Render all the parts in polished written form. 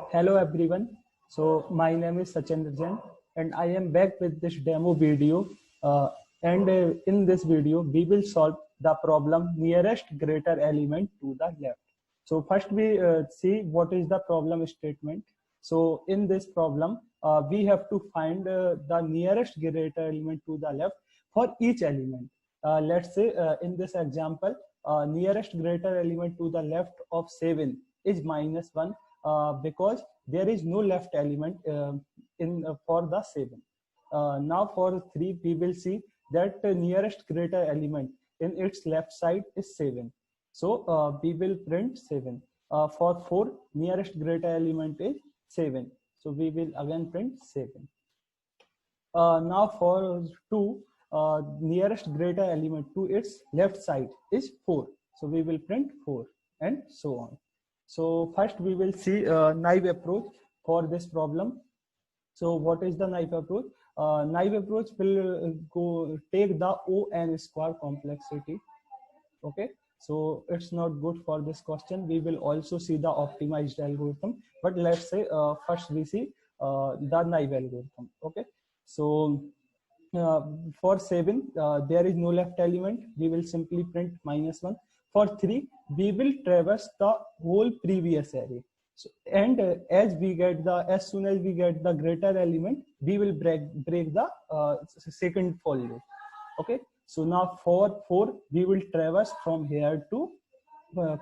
Hello everyone. So my name is Sachin Jain and I am back with this demo video. In this video, we will solve the problem nearest greater element to the left. So first we see what is the problem statement. So in this problem, we have to find the nearest greater element to the left for each element. Let's say in this example, nearest greater element to the left of 7 is -1 because there is no left element in for the 7. Now for 3 we will see that the nearest greater element in its left side is 7. So we will print 7. For 4 nearest greater element is 7. So we will again print 7. Now for 2 nearest greater element to its left side is 4. So we will print 4 and so on. So first we will see naive approach for this problem. So what is the naive approach? Naive approach will take the O(n) square complexity. Okay, so it's not good for this question. We will also see the optimized algorithm, but let's say first we see the naive algorithm. Okay, so for 7 there is no left element. We will simply print -1. For 3 we will traverse the whole previous array. So, and as soon as we get the greater element, we will break the second for loop. Okay, so now for 4 we will traverse from here to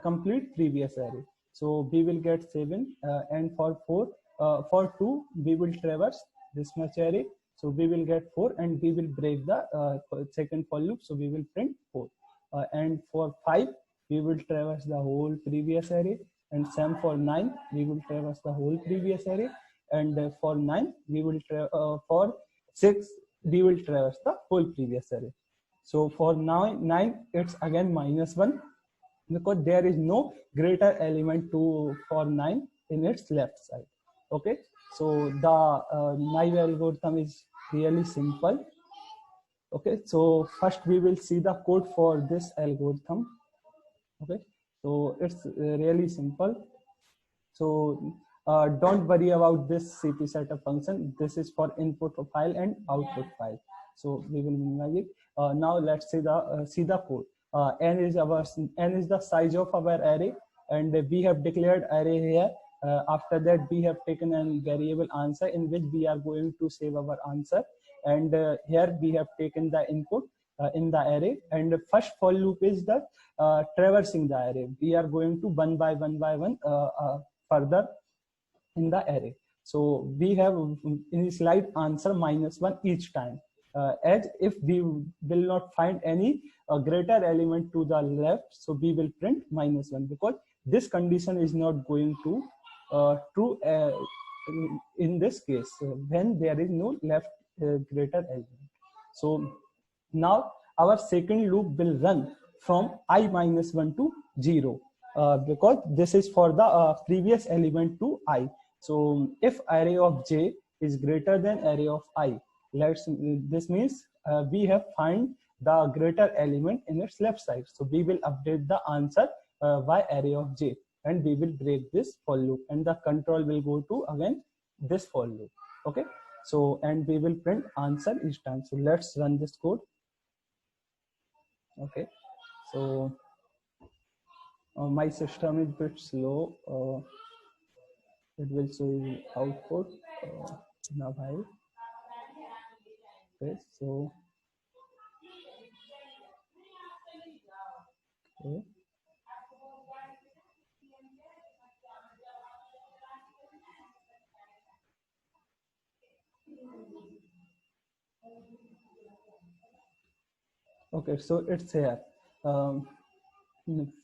complete previous array. So we will get 7 and for 2 we will traverse this much array. So we will get 4 and we will break the second for loop. So we will print 4. And for 5 we will traverse the whole previous array, and same for 9 we will traverse the whole previous array, and for 9 we will for 6 we will traverse the whole previous array. So for 9 it's again -1 because there is no greater element for 9 in its left side. Okay, so the naive algorithm is really simple. Okay, so first we will see the code for this algorithm. Okay, so it's really simple. So don't worry about this cp setup function. This is for input file and output file. So we will minimize it. Now let's see the code. N is the size of our array, and we have declared array here. After that we have taken a variable answer in which we are going to save our answer, and here we have taken the input in the array, and the first for loop is the traversing the array. We are going to one by one further in the array. So we have initialized answer -1 each time, as if we will not find any greater element to the left, so we will print -1 because this condition is not going to true in this case when there is no left greater element. So now our second loop will run from i-1 to 0 because this is for the previous element to I. So if array of j is greater than array of I, this means we have find the greater element in its left side. So we will update the answer by array of j, and we will break this for loop, and the control will go to again this for loop. Okay, so and we will print answer each time. So let's run this code. Okay, so my system is a bit slow. It will show you output now. Okay, so okay. Okay, so it's here.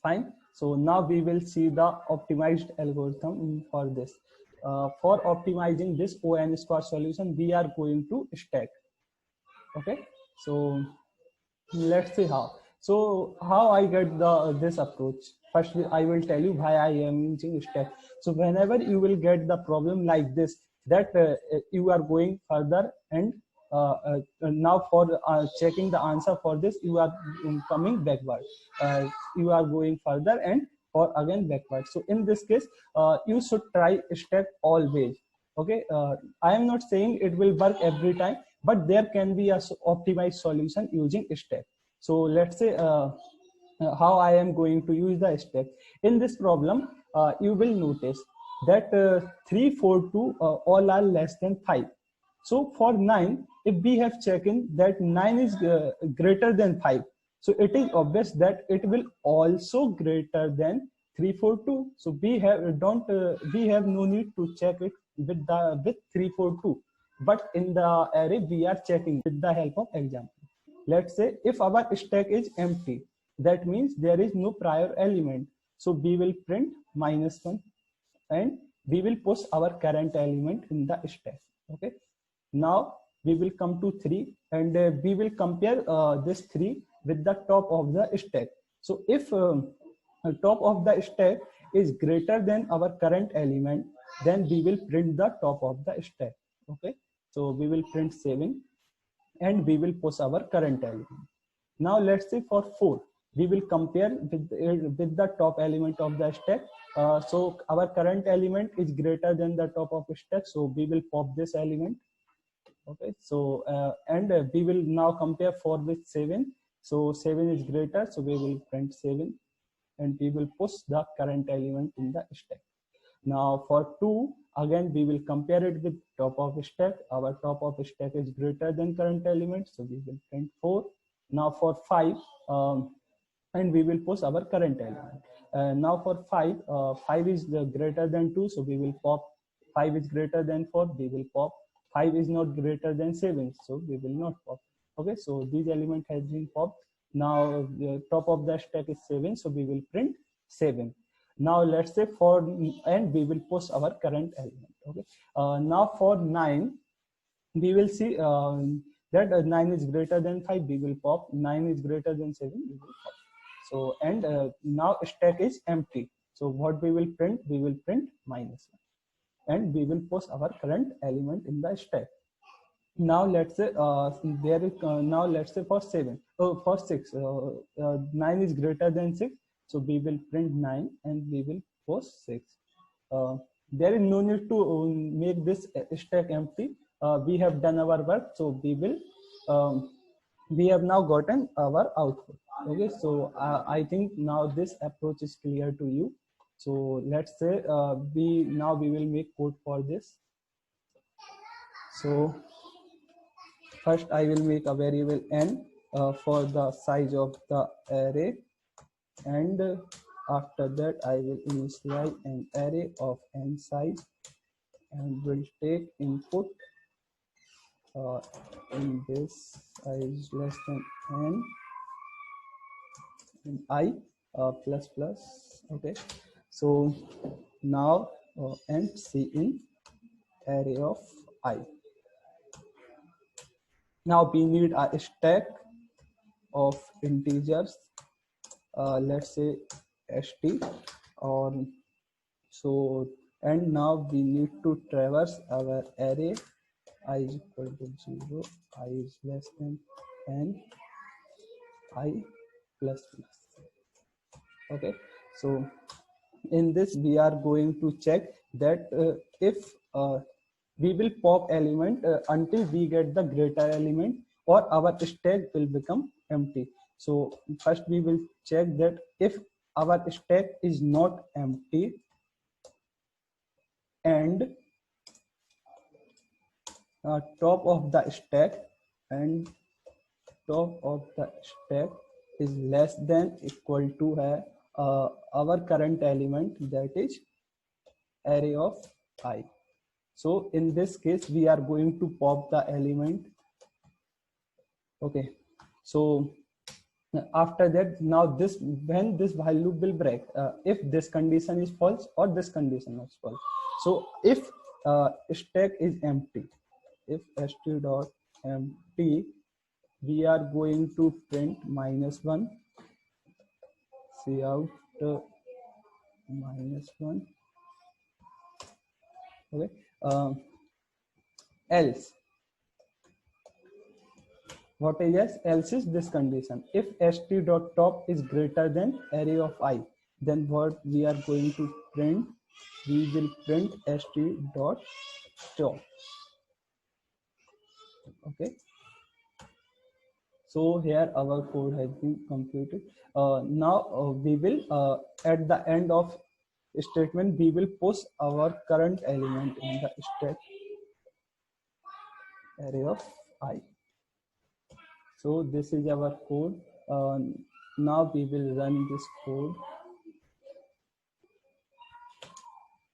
Fine. So now we will see the optimized algorithm for this. For optimizing this O(n) square solution, we are going to stack. Okay, so let's see how. So how I get this approach. First I will tell you why I am using stack. So whenever you will get the problem like this, that you are going further, and now for checking the answer for this, you are coming backward. You are going further and or again backward. So in this case, you should try stack always. Okay, I am not saying it will work every time, but there can be a optimized solution using stack. So let's say how I am going to use the stack. In this problem, you will notice that 3, 4, 2 all are less than 5. So for 9, if we have checked in that 9 is greater than 5, so it is obvious that it will also greater than 3, 4, 2. So we have don't we have no need to check it with 3, 4, 2. But in the array we are checking with the help of example. Let's say if our stack is empty, that means there is no prior element. So we will print -1 and we will push our current element in the stack. Okay. Now we will come to 3 and we will compare this 3 with the top of the stack. So if top of the stack is greater than our current element, then we will print the top of the stack. Okay. So we will print 7 and we will push our current element. Now let's say for 4, we will compare with the top element of the stack. So our current element is greater than the top of the stack, so we will pop this element. Okay, so we will now compare 4 with 7. So 7 is greater, so we will print 7 and we will push the current element in the stack. Now for 2, again we will compare it with top of stack. Our top of stack is greater than current element, so we will print 4. Now for 5, and we will push our current element. Now for 5, 5 is greater than 2, so we will pop 5 is greater than 4, we will pop 5 is not greater than 7, so we will not pop. Okay, so this element has been popped. Now the top of the stack is 7, so we will print 7. Now let's say for and we will push our current element. Okay, now for 9, we will see that 9 is greater than 5, we will pop. 9 is greater than 7, we will pop. So and now stack is empty, so what we will print? We will print -1 and we will push our current element in the stack. Now let's say there is now let's say for 7, for 6, 9 is greater than 6, so we will print 9 and we will push 6. There is no need to make this stack empty. We have done our work, so we will we have now gotten our output. Okay, so I think now this approach is clear to you. So let's say we will make code for this. So first I will make a variable n for the size of the array, and after that I will initialize an array of n size and will take input in this size less than n and I plus plus. Okay, so now and cin array of I. Now we need a stack of integers, let's say st, or so, and now we need to traverse our array I is equal to 0, I is less than n, I plus plus. Okay, so in this we are going to check that if we will pop element until we get the greater element, or our stack will become empty. So first we will check that if our stack is not empty and top of the stack is less than equal to our current element, that is array of I. So in this case we are going to pop the element. Okay, so after that, now this when this while loop will break, if this condition is false or this condition is false. So if stack is empty, if st dot empty, we are going to print -1, cout -1. Okay, else what is else is this condition: if st dot top is greater than array of I, then what we are going to print, we will print st.show. Okay, so here our code has been completed. Now we will at the end of statement we will push our current element in the stack array of I. So this is our code. Now we will run this code.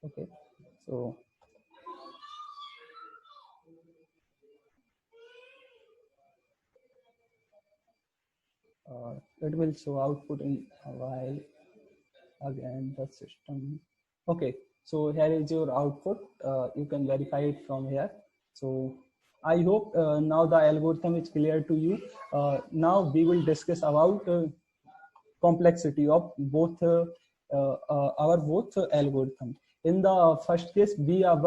Okay, so it will show output in a while. Again the system. Okay, so here is your output. You can verify it from here. So I hope now the algorithm is clear to you. Now we will discuss about complexity of both our both algorithm. In the first case, we are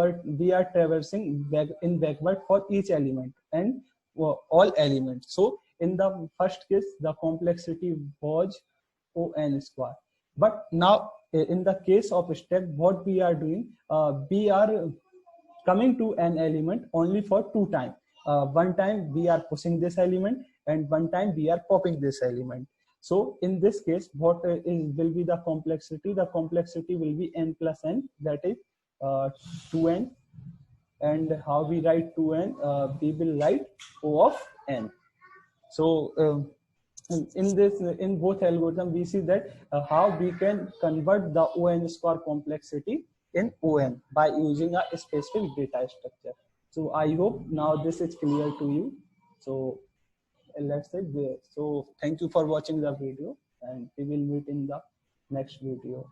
traversing in backward for each element and all elements. So in the first case, the complexity was O(n) square. But now in the case of step, what we are doing, we are coming to an element only for two times. One time we are pushing this element and one time we are popping this element. So in this case, what will be the complexity? The complexity will be n plus n, that is 2n. And how we write 2n? We will write O of n. So in both algorithm, we see that how we can convert the O(n) square complexity in O(n) by using a specific data structure. So I hope now this is clear to you. So let's say there. So thank you for watching the video, and we will meet in the next video.